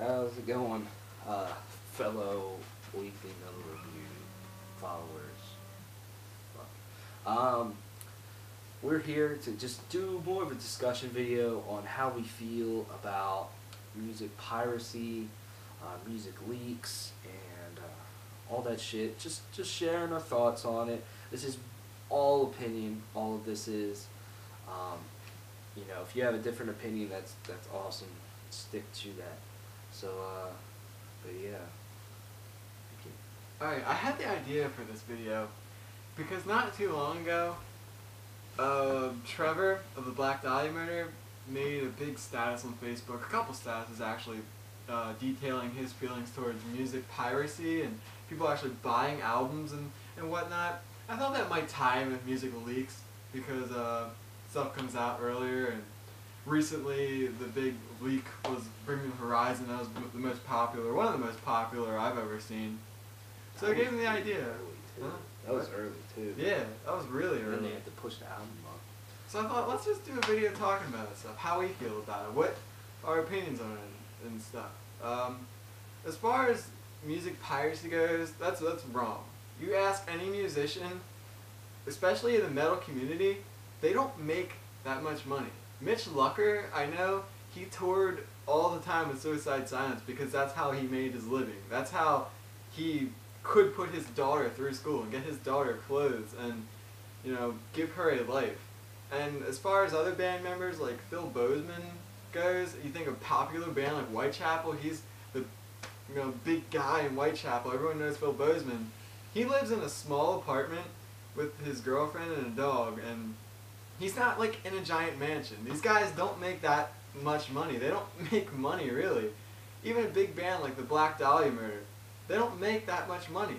How's it going, fellow weekly number review followers? Um, we're here to just do more of a discussion video on how we feel about music piracy, music leaks, and all that shit. Just sharing our thoughts on it. This is all opinion. All of this is. Um, if you have a different opinion, that's awesome. Stick to that. So, but yeah. Alright, I had the idea for this video because not too long ago, Trevor of the Black Dahlia murder made a big status on Facebook, a couple statuses actually, detailing his feelings towards music piracy and people actually buying albums and whatnot. I thought that might tie in with music leaks because stuff comes out earlier, and recently the big leak was Bring Me the Horizon. That was the most popular, one of the most popular I've ever seen. So it gave me the idea. That was early too. Yeah, that was really And then early. they had to push the album up. So I thought, let's just do a video talking about this stuff, how we feel about it, what our opinions on it and stuff. As far as music piracy goes, that's wrong. You ask any musician, especially in the metal community, they don't make that much money. Mitch Lucker, I know, he toured all the time with Suicide Silence because that's how he made his living. That's how he could put his daughter through school and get his daughter clothes and, give her a life. And as far as other band members like Phil Bozeman goes, you think a popular band like Whitechapel, he's the big guy in Whitechapel. Everyone knows Phil Bozeman. He lives in a small apartment with his girlfriend and a dog, and he's not like in a giant mansion. These guys don't make that much money. They don't make money really. Even a big band like the Black Dahlia murder, they don't make that much money.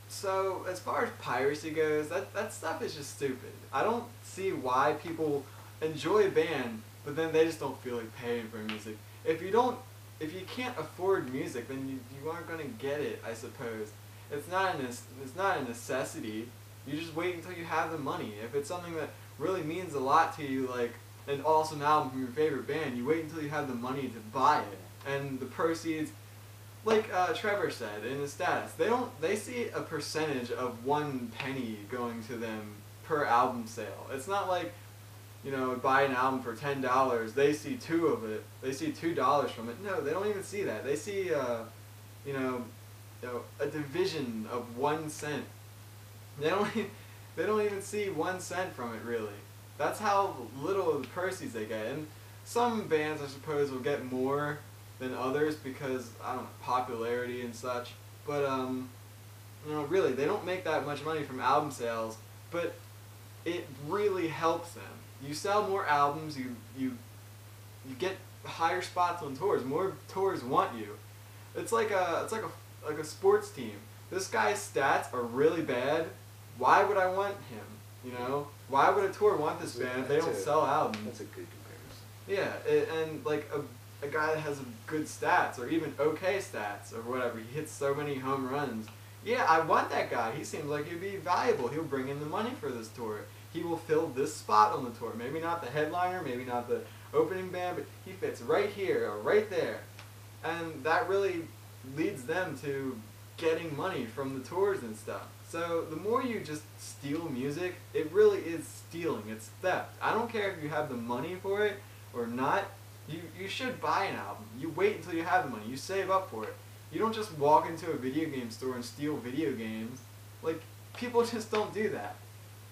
So as far as piracy goes, that stuff is just stupid. I don't see why people enjoy a band, but then they just don't feel like paying for music. If you can't afford music, then you aren't gonna get it, I suppose. It's not a necessity. You just wait until you have the money. If it's something that really means a lot to you, like an awesome album from your favorite band, you wait until you have the money to buy it. And the proceeds, like Trevor said in his status, they see a percentage of 1 penny going to them per album sale. It's not like, buy an album for $10, they see they see $2 from it. No, they don't even see that. They see a division of 1 cent. They don't even see 1 cent from it really. That's how little of the proceeds they get. And some bands, I suppose, will get more than others because, I don't know, popularity and such. But really, they don't make that much money from album sales, but it really helps them. You sell more albums, you get higher spots on tours. More tours want you. It's like a sports team. This guy's stats are really bad. Why would I want him? Why would a tour want this band if they don't sell albums? That's a good comparison. Yeah, and like a guy that has good stats, or even okay stats, or whatever, he hits so many home runs. Yeah, I want that guy. He seems like he'd be valuable. He'll bring in the money for this tour. He will fill this spot on the tour. Maybe not the headliner, maybe not the opening band, but he fits right here or right there. And that really leads them to getting money from the tours and stuff. So the more you just steal music, it really is stealing. It's theft. I don't care if you have the money for it or not. You should buy an album. You wait until you have the money. You save up for it. You don't just walk into a video game store and steal video games. Like, people just don't do that.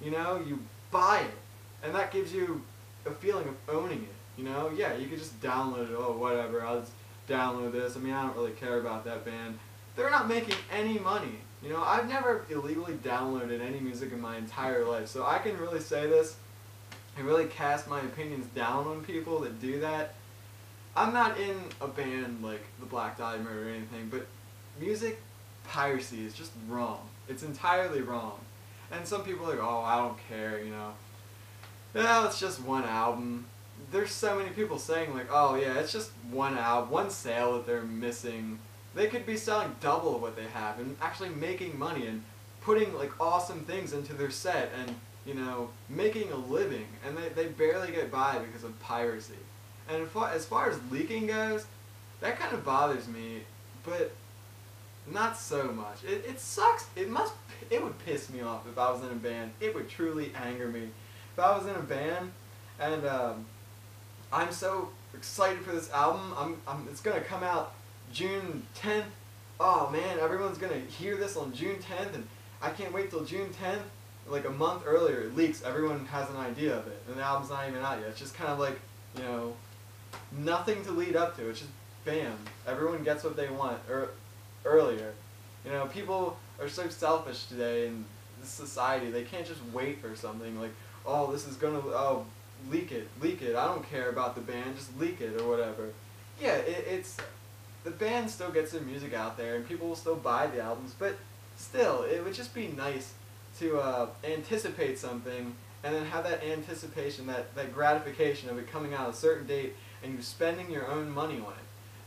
You buy it. And that gives you a feeling of owning it. Yeah, you could just download it. Oh, whatever, I'll just download this. I mean, I don't really care about that band. They're not making any money. I've never illegally downloaded any music in my entire life, so I can really say this and really cast my opinions down on people that do that. I'm not in a band like the Black Dahlia murder or anything, but music piracy is just wrong. It's entirely wrong. And some people are like, oh, I don't care, Well, it's just one album. There's so many people saying like, oh yeah, it's just one album, one sale that they're missing. They could be selling double what they have and actually making money and putting like awesome things into their set and, making a living. And they barely get by because of piracy. And as far as leaking goes, That kind of bothers me, but not so much. It sucks. It would piss me off if I was in a band. It would truly anger me. If I was in a band and I'm so excited for this album. It's gonna come out June 10th. Oh man, everyone's gonna hear this on June 10th, and I can't wait till June 10th. Like a month earlier, it leaks. Everyone has an idea of it, and the album's not even out yet. It's just kind of like, you know, nothing to lead up to. It's just bam. Everyone gets what they want earlier. You know, people are so selfish today in this society. They can't just wait for something like, oh, this is gonna, oh, leak it. I don't care about the band, just leak it or whatever. Yeah, it's the band still gets their music out there, and people will still buy the albums. But still, it would just be nice to anticipate something and then have that anticipation, that gratification of it coming out a certain date, and you spending your own money on it.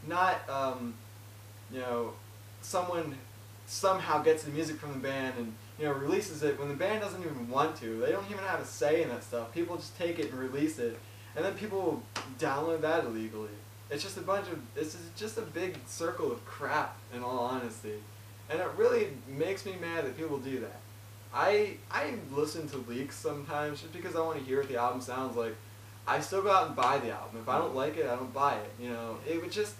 Not, you know, someone somehow gets the music from the band and, you know, releases it when the band doesn't even want to. They don't even have a say in that stuff. People just take it and release it, and then people will download that illegally. It's just it's just a big circle of crap, in all honesty. And it really makes me mad that people do that. I listen to leaks sometimes just because I want to hear what the album sounds like. I still go out and buy the album. If I don't like it, I don't buy it. You know, it would just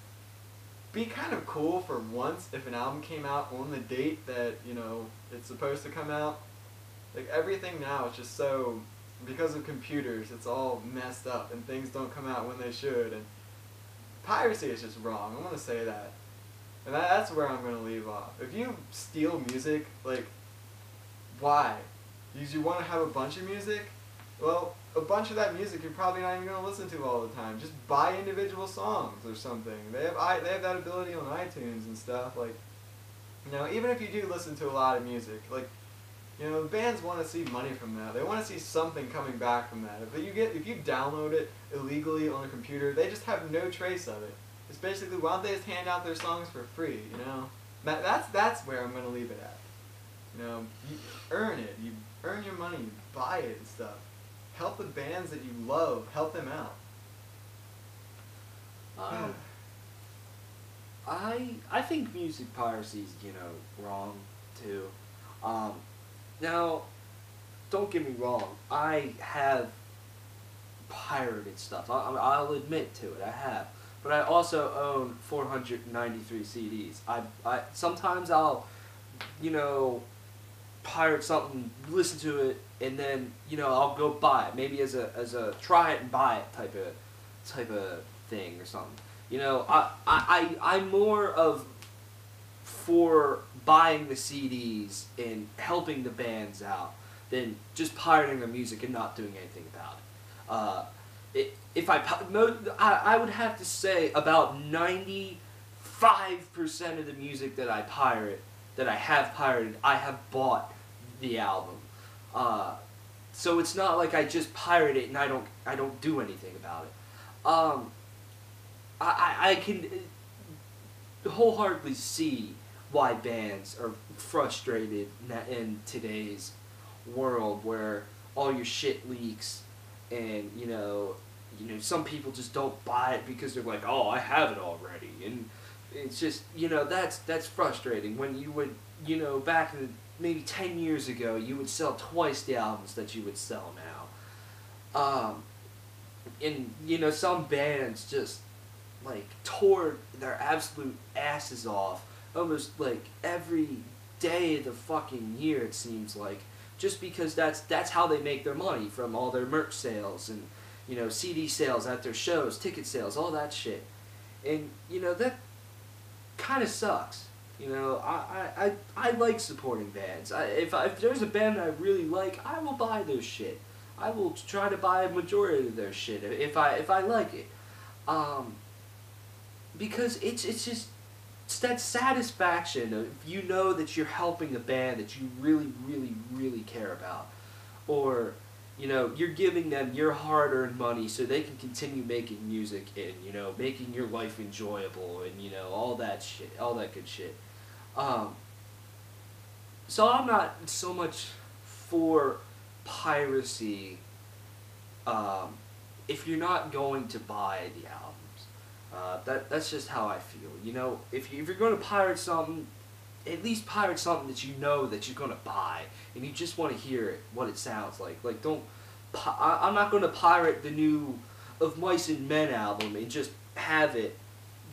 be kind of cool for once if an album came out on the date that, you know, it's supposed to come out. Like, everything now is just so, because of computers, it's all messed up and things don't come out when they should, and piracy is just wrong. I'm going to say that. And that's where I'm going to leave off. If you steal music, like, why? Because you want to have a bunch of music? Well, a bunch of that music you're probably not even going to listen to all the time. Just buy individual songs or something. They have that ability on iTunes and stuff. Like, you know, even if you do listen to a lot of music, like, you know, bands want to see money from that. They want to see something coming back from that. If you download it illegally on a computer, they just have no trace of it. It's basically, why don't they just hand out their songs for free? You know, that's where I'm going to leave it at. You know, you earn it. You earn your money. You buy it and stuff. Help the bands that you love. Help them out. I think music piracy is, you know, wrong too. Now, don't get me wrong. I have pirated stuff. I'll admit to it. I have. But I also own 493 CDs. Sometimes I'll, you know, pirate something, listen to it, and then, you know, I'll go buy it. Maybe as a try it and buy it type of thing or something. You know, I'm more of for buying the CDs and helping the bands out than just pirating their music and not doing anything about it. I would have to say about 95% of the music that I have pirated, I have bought the album. So it's not like I just pirate it and I don't do anything about it. I can wholeheartedly see why bands are frustrated in today's world where all your shit leaks, and you know some people just don't buy it because they're like, oh, I have it already, and it's just, you know, that's frustrating. When you would, you know, back in maybe 10 years ago, you would sell twice the albums that you would sell now. And you know, some bands just like tore their absolute asses off almost like every day of the fucking year, it seems like, just because that's how they make their money, from all their merch sales and, you know, CD sales at their shows, ticket sales, all that shit. And you know, that kind of sucks. You know, I like supporting bands. If there's a band I really like, I will buy their shit. I will try to buy a majority of their shit if I like it. Because it's just, it's that satisfaction of, you know, that you're helping a band that you really, really, really care about. Or, you know, you're giving them your hard-earned money so they can continue making music and, you know, making your life enjoyable and, you know, all that shit, all that good shit. So I'm not so much for piracy if you're not going to buy the albums. That's just how I feel. You know, if you're going to pirate something, at least pirate something that you know that you're gonna buy, and you just want to hear it, what it sounds like. Like, don't. I'm not gonna pirate the new Of Mice and Men album and just have it,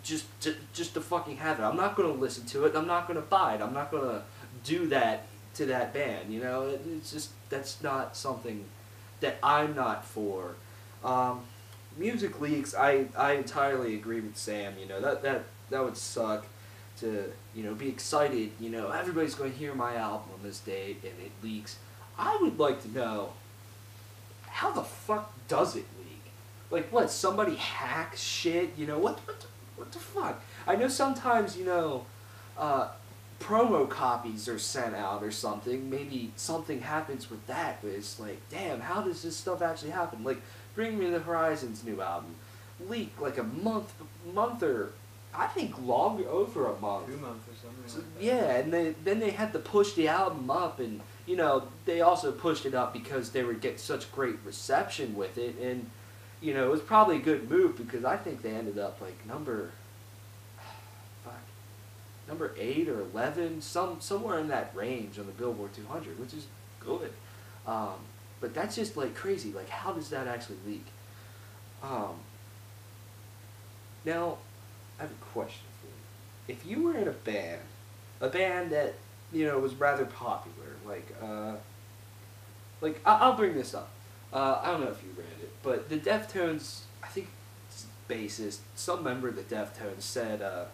just to fucking have it. I'm not gonna listen to it. I'm not gonna buy it. I'm not gonna do that to that band. You know, it's just that's not something that I'm not for. Music leaks. I entirely agree with Sam. You know, that would suck. To, you know, be excited, you know, everybody's going to hear my album on this date, and it leaks. I would like to know, how the fuck does it leak? Like, what, somebody hacks shit, you know, what the fuck? I know sometimes, you know, promo copies are sent out or something, maybe something happens with that, but it's like, damn, how does this stuff actually happen? Like, Bring Me the Horizon's new album leaked like a month or I think longer, over a month. 2 months or something. So, like that. yeah, and then they had to push the album up, and you know they also pushed it up because they would get such great reception with it, and you know it was probably a good move because I think they ended up like number 8 or 11, somewhere in that range on the Billboard 200, which is good. But that's just like crazy. Like, how does that actually leak? Now, I have a question for you. If you were in a band that, you know, was rather popular, I'll bring this up. I don't know if you read it, but the Deftones, I think bassist, some member of the Deftones said that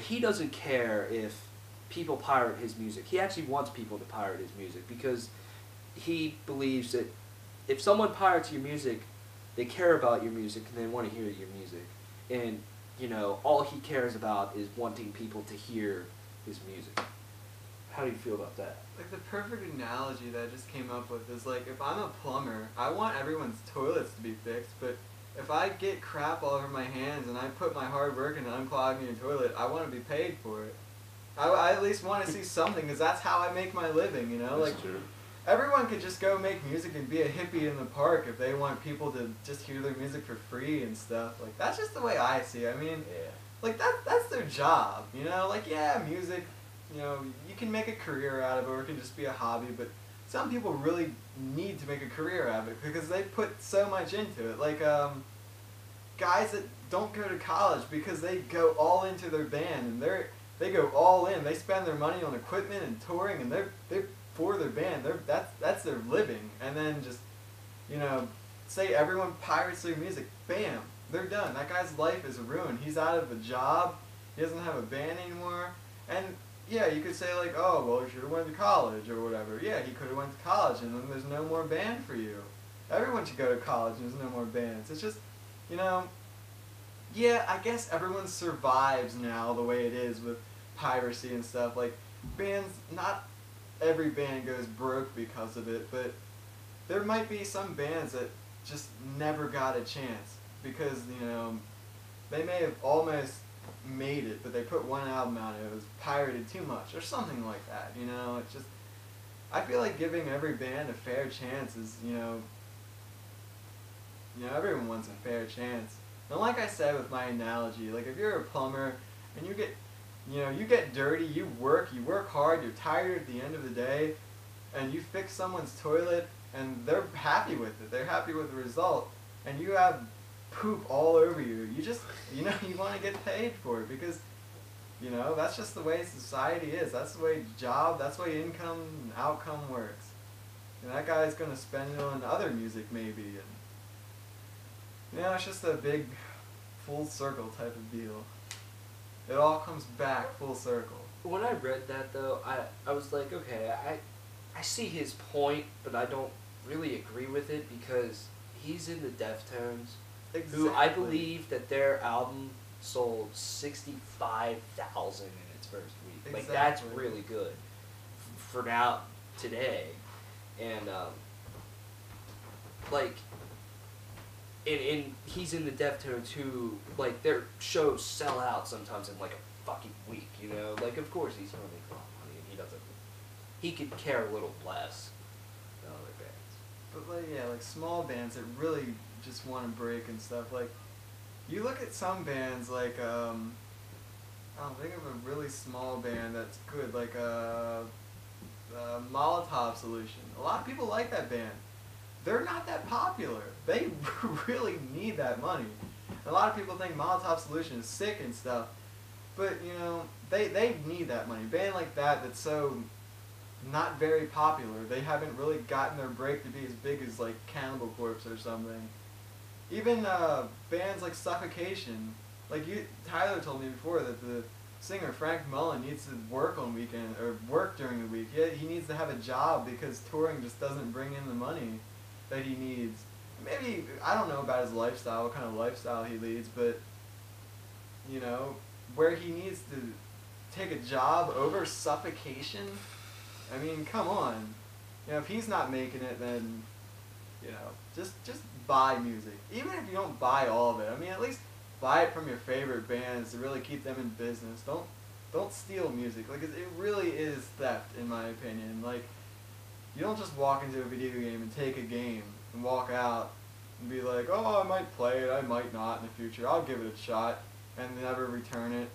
he doesn't care if people pirate his music. He actually wants people to pirate his music because he believes that if someone pirates your music, they care about your music and they want to hear your music. And you know, all he cares about is wanting people to hear his music. How do you feel about that? Like, the perfect analogy that I just came up with is, like, if I'm a plumber, I want everyone's toilets to be fixed, but if I get crap all over my hands and I put my hard work into unclogging your toilet, I want to be paid for it. I at least want to see something, because that's how I make my living, you know? That's like, true. Everyone could just go make music and be a hippie in the park if they want people to just hear their music for free and stuff. Like, that's just the way I see it. I mean, Yeah. like, that's their job, you know? Like, yeah, music, you know, you can make a career out of it, or it can just be a hobby, but some people really need to make a career out of it because they put so much into it. Like, guys that don't go to college because they go all into their band, and they go all in. They spend their money on equipment and touring, and they're for their band. That's their living. And then just, you know, say everyone pirates their music, bam, they're done. That guy's life is ruined. He's out of a job. He doesn't have a band anymore. And yeah, you could say like, oh, well, he should have went to college or whatever. Yeah, he could have went to college, and then there's no more band for you. Everyone should go to college, and there's no more bands. It's just, you know, yeah, I guess everyone survives now the way it is with piracy and stuff. Like, bands, not every band goes broke because of it, but there might be some bands that just never got a chance because, you know, they may have almost made it, but they put one album out and it was pirated too much or something like that, you know? It's just, I feel like giving every band a fair chance is, you know, everyone wants a fair chance. And like I said with my analogy, like if you're a plumber and you get dirty, you work hard, you're tired at the end of the day, and you fix someone's toilet and they're happy with it, they're happy with the result, and you have poop all over you, you just, you know, you want to get paid for it because, you know, that's just the way society is, that's the way that's the way income and outcome works. And that guy's going to spend it on other music maybe, and, you know, it's just a big full circle type of deal. It all comes back full circle. When I read that, though, I was like, okay, I see his point, but I don't really agree with it because he's in the Deftones, who I believe that their album sold 65,000 in its first week. Like, that's really good for now, today. And, like, and he's in the Deftones who, like, their shows sell out sometimes in, like, a fucking week, you know? Like, of course he's gonna make a lot of money, and he could care a little less than other bands. But, like, yeah, like, small bands that really just want to break and stuff, like, You look at some bands like I'll think of a really small band that's good, like Molotov Solution. A lot of people like that band. They're not that popular. They really need that money. A lot of people think Molotov Solution is sick and stuff, but you know they need that money. A band like that that's so not very popular. They haven't really gotten their break to be as big as like Cannibal Corpse or something. Even bands like Suffocation, like Tyler told me before that the singer Frank Mullen needs to work on weekend or work during the week. Yeah, he needs to have a job because touring just doesn't bring in the money that he needs. Maybe I don't know about his lifestyle, what kind of lifestyle he leads, but you know, where he needs to take a job over Suffocation. I mean, come on. You know, if he's not making it, then you know, just buy music. Even if you don't buy all of it, I mean, at least buy it from your favorite bands to really keep them in business. Don't steal music. Like, it really is theft, in my opinion. Like, you don't just walk into a video game and take a game and walk out and be like, oh, I might play it, I might not in the future. I'll give it a shot and never return it.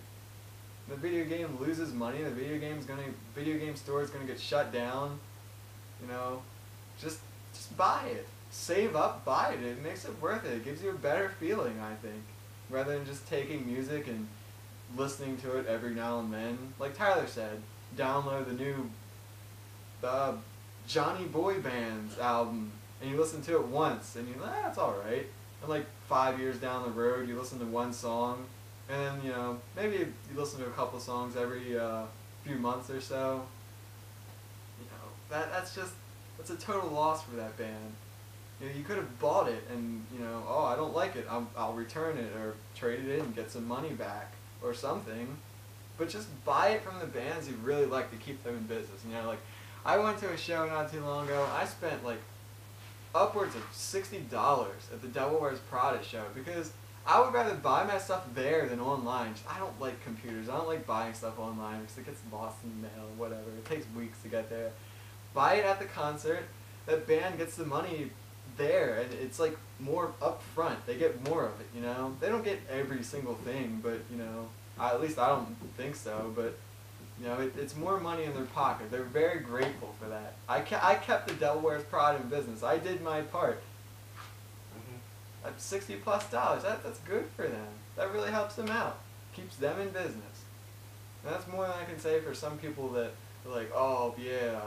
The video game loses money. The video game store is gonna get shut down. You know, just buy it. Save up, buy it. It makes it worth it. It gives you a better feeling, I think, rather than just taking music and listening to it every now and then. Like Tyler said, download the new Johnny Boy Band's album, and you listen to it once, and you're like, it's alright. And like 5 years down the road, you listen to one song, and then, you know, maybe you listen to a couple songs every few months or so. You know, that's a total loss for that band. You know, you could have bought it and, you know, oh, I don't like it, I'll return it or trade it in and get some money back or something. But just buy it from the bands you really like to keep them in business. You know, like, I went to a show not too long ago, I spent like upwards of $60 at the Devil Wears Prada show because I would rather buy my stuff there than online. I don't like computers. I don't like buying stuff online because it gets lost in the mail or whatever. It takes weeks to get there. Buy it at the concert. That band gets the money there, and it's like more upfront. They get more of it, you know. They don't get every single thing, but you know, at least I don't think so. But you know, it's more money in their pocket. They're very grateful for that. I kept the Devil Wears Prada in business. I did my part. That's $60+. That's good for them. That really helps them out. Keeps them in business. And that's more than I can say for some people that are like, oh yeah,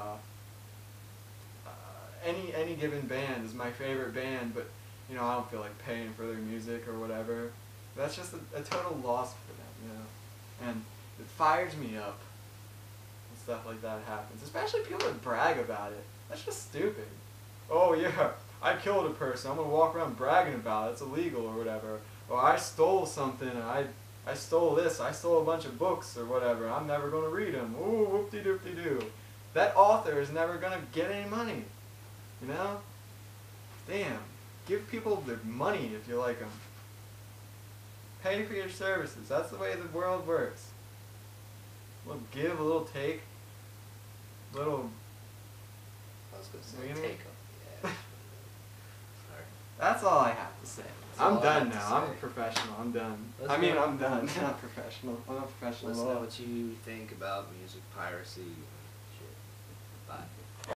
any given band is my favorite band, but you know, I don't feel like paying for their music or whatever. That's just a total loss for them, you know. And it fires me up when stuff like that happens. Especially people that brag about it. That's just stupid. Oh yeah, I killed a person. I'm gonna walk around bragging about it. It's illegal or whatever. Or I stole something. I stole this. I stole a bunch of books or whatever. I'm never gonna read them. Ooh, whoop-de-doop-de-doo. That author is never gonna get any money. You know? Damn. Give people their money if you like them. Pay for your services. That's the way the world works. A little give, a little take. Little. I was going to say take them. Yeah. Sorry. That's all I have to say. I'm done now. I'm a professional. I'm done. Let's I'm done. Not professional. I'm not professional Let's at know all. what you think about music piracy.